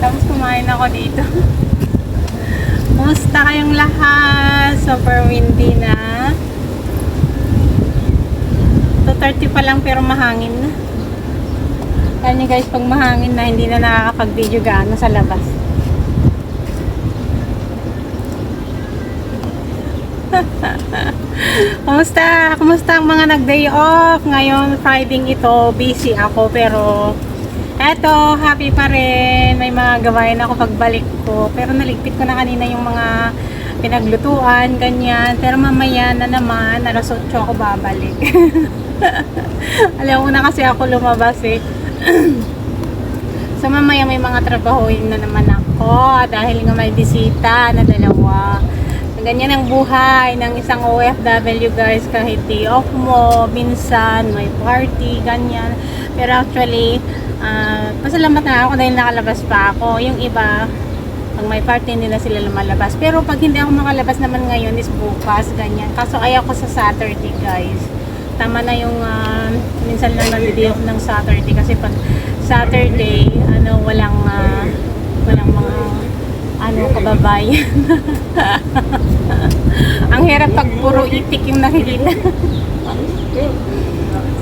Tapos kumain ako dito. Kumusta kayong lahat? Super windy na. 2:30 pa lang pero mahangin na. Kaya nyo guys, pag mahangin na, hindi na nakakapag-video gaano sa labas. Kumusta ang mga nag-day off? Ngayon, Friday ito, busy ako pero eto, happy pa rin. May mga gawain ako pagbalik ko. Pero naligpit ko na kanina yung mga pinaglutuan, ganyan. Pero mamaya na naman, alas 8 ako babalik. Alam mo na kasi ako lumabas eh. So mamaya may mga trabahoin na naman ako dahil nga may bisita na dalawa. Ganyan ang buhay ng isang OFW guys, kahit day off mo, minsan may party, ganyan. Pero actually, pasalamat na ako dahil nakalabas pa ako. Yung iba, pag may party nila sila lumalabas. Pero pag hindi ako makalabas naman ngayon is bukas, ganyan. Kaso ayaw ko sa Saturday guys. Tama na yung minsan lang nag-day off ng Saturday kasi pag Saturday, walang mga kababayan. Ang hirap pag puro itik yung nakikita.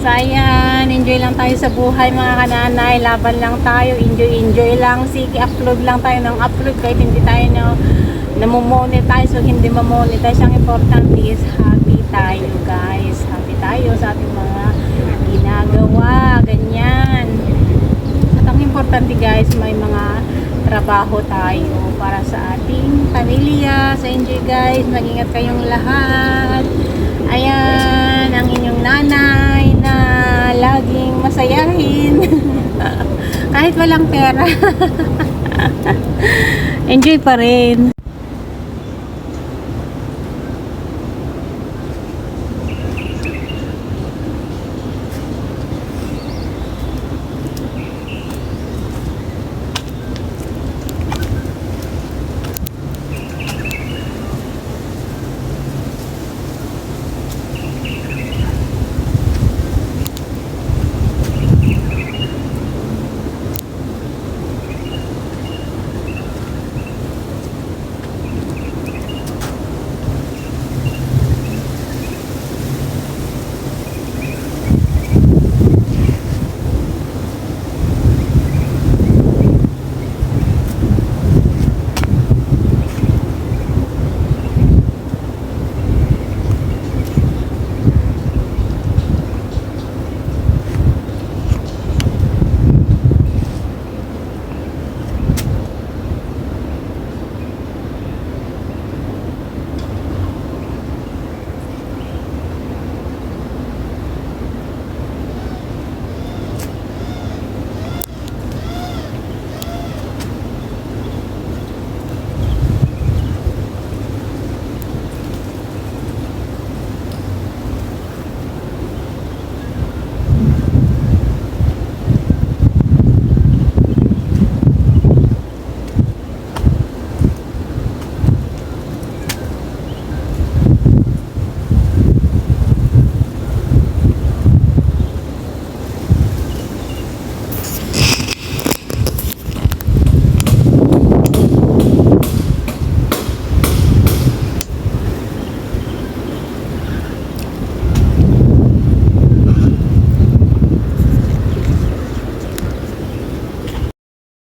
So ayan, enjoy lang tayo sa buhay mga kananay. Laban lang tayo, enjoy lang. Sige, upload lang tayo ng upload kahit hindi tayo namomonetize o hindi mamonetize. Ang importante is happy tayo guys. Happy tayo sa ating mga ginagawa. Ganyan. At ang importante guys, may mga trabaho tayo para sa ating pamilya. So enjoy guys, mag-ingat kayong lahat. Ayan, ang inyong nanay na laging masayahin. Kahit walang pera. Enjoy pa rin.